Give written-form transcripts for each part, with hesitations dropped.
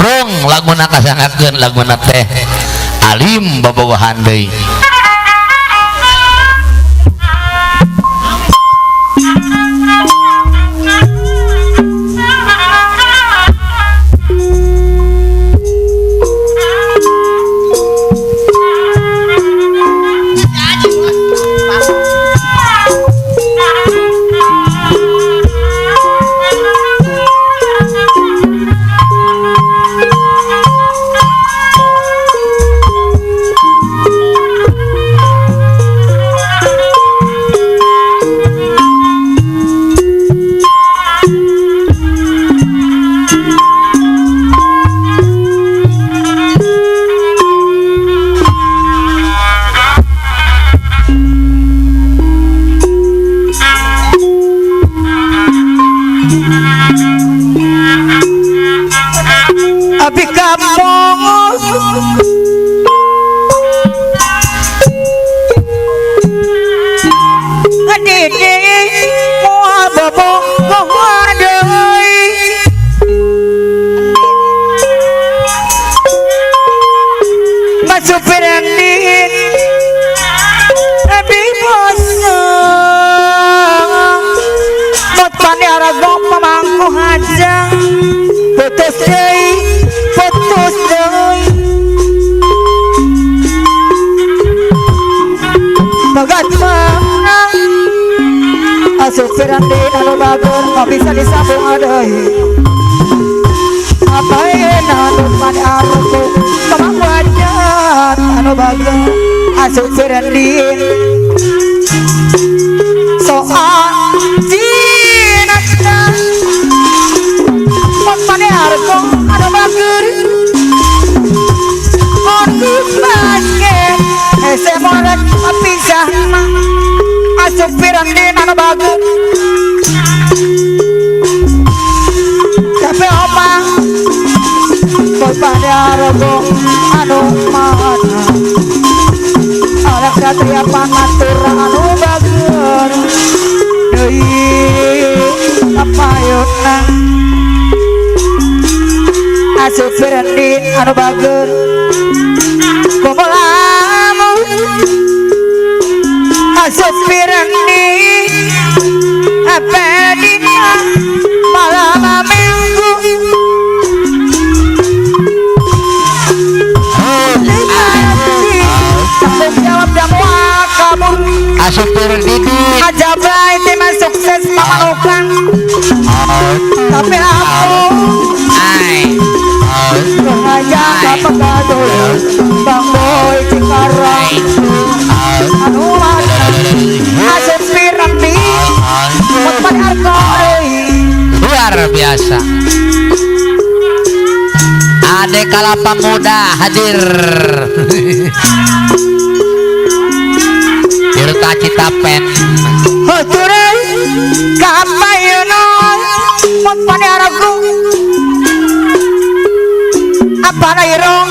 Prong laguna kasangakeun laguna teh alim babogohan deui. Supiran di anu bagur nggak bisa disambung adai apa yang anu pada aku kemang wajah anu bagur asupiran di soal jinakna pada aku anu bagur ordi pakai semorat pisah asupiran di anu bagur tapi apa pada rogo anu mana oleh satria pamatur anu bagur deui kapayuna asup berendin anu bagur kumulamu asup berendin apa dina malam minggu tanggung jawab semua kamu asup turun didi aja baik tema sukses memalukan tapi aku sengaja gak pegadul Bang Boy Cikarang anu asup piramdi tempat harga luar biasa. Ade Kalapa Muda hadir. Tirta Citapen. Haturun kapayuna mun panaraku. Apa nairong?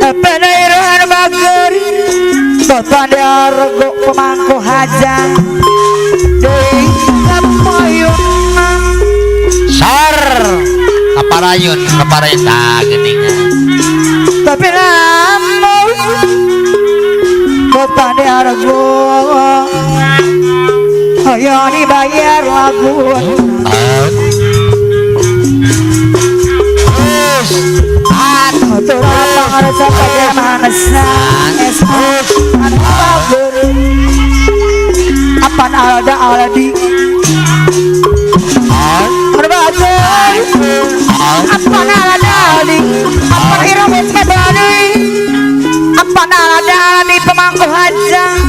Apa nairong bager? Bapak diargo pemangku hajang. Deui kapayuna. Sor kaparayun tak geuningan. Tapi lamun Bapak diargo ayo dibayar lagun. Atur apa ngerasa pada manasa esok anu bagur apan alda aldi anu bagur apan alda aldi apan irungit medani apan alda aldi pemangku hajang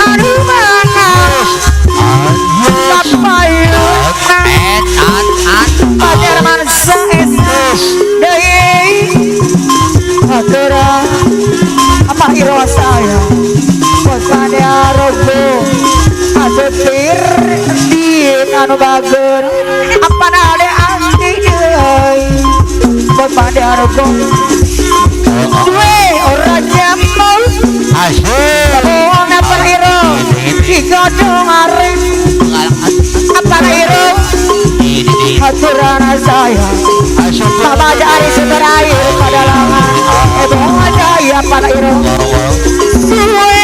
anu mana kapayuna pajar manasa esok Atura apa hero saya pada rogo asutir di anu bager apa nade anti deui pada rogo duwe ora jamul Asyik bawa apa hero digodong areng apa hero haturan saya Mama jari sumber air pada langan Ebo jaya pada iro Suwe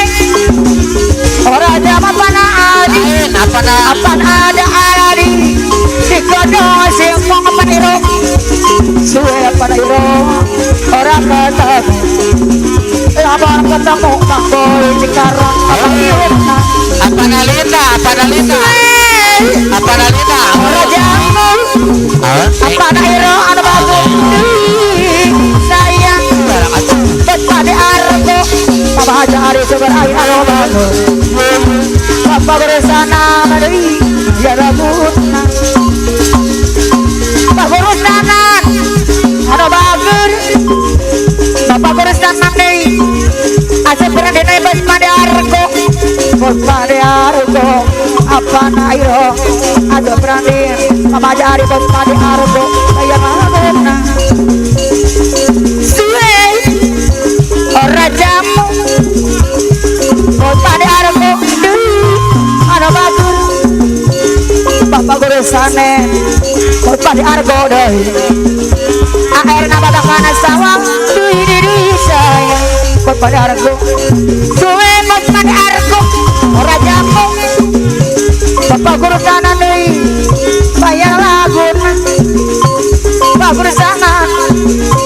Orang jama pana adi Apan ada adi Dikodong simpong pada iro Suwe pada iro Orang ketemu Labar ketemu Mangkoi cikarang apa iro Apa nalita Rajamu apa nairo anu bagus sayang pada argo Papa cari sumber air anu bagus Papa bersana dari ya rabutna Papa bersana anu bagus Papa bersana nih asal pernah dinebas pada argo pada argo apa nairo ada berani Mama jari bos pada argo saya magona suwe orang jamu bos pada argo ada batur bapak guru sana bos pada argo deh air nama bakana sawang duit saya bos pada argo suwe bos pada argo orang jamu bapak guru sana nih bayar laguna Pak guru sana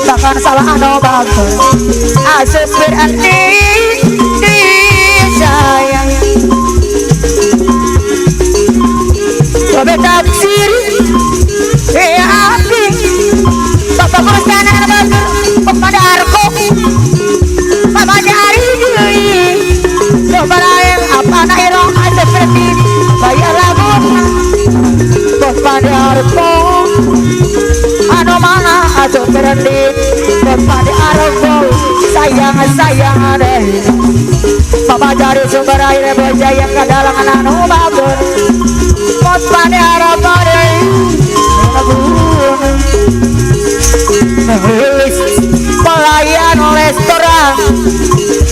bahkan salah anu bagus asus berani di sayang coba taksir api bapak guru sana bagus kepada arko mama jari coba lain apa nairo asus berani bayar laguna pada arko anu mana atuh berhenti pada arko sayang deh Papa cari sumber air bojaya ke dalam anu bagus pada arko deh pelayan restoran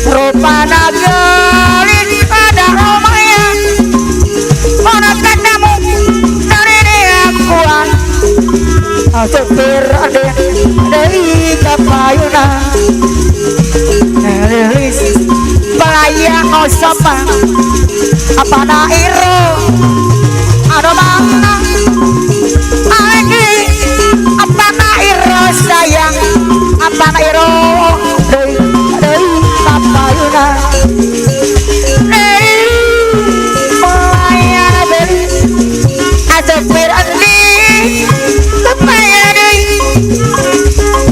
rupana gelis pada rumahnya mana katamu supir aden dari kapayuna nelis pelayan osapa apa nairo ada mana lagi apa nairo sayang apa nairo dari kapayuna pelayan aden supir aden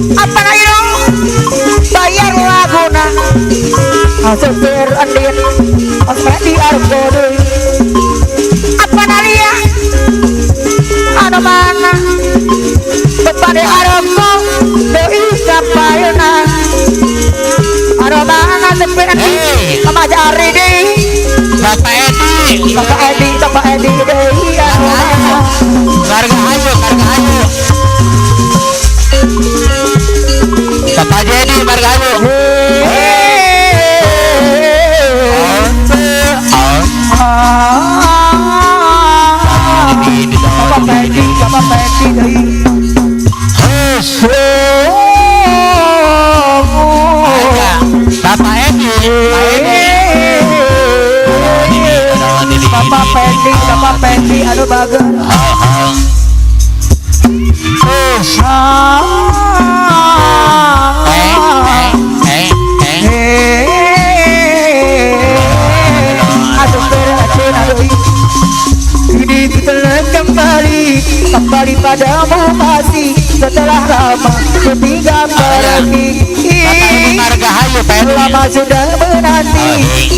apa nairo bayar laguna supir andin osma di argo deui apa nalia anu mana kepada argo deui kapayuna anu mana supir andin mama jari deui Bapak Edi deui anu mana Harga ayo Bapak jadi harga ayo Bapak Edi deui Bapak Edi Bapak Pendi anu bagus aduh beracun aduh ini telah kembali padamu masih setelah lama ketinggalan pergi lama sudah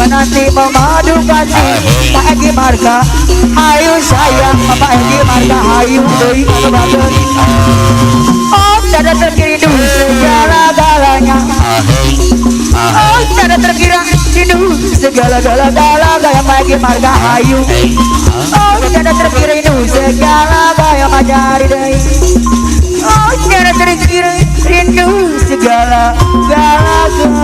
menanti memadu kasih Pak Egi Marga ayo sayang Pak Egi Marga ayo deui anu bagus oh tidak terkira segala-galanya oh tidak terkira segala-galanya Pak Egi Marga ayo oh tidak terkira segala-galanya majari deui oh tidak terkira rindu segala-galanya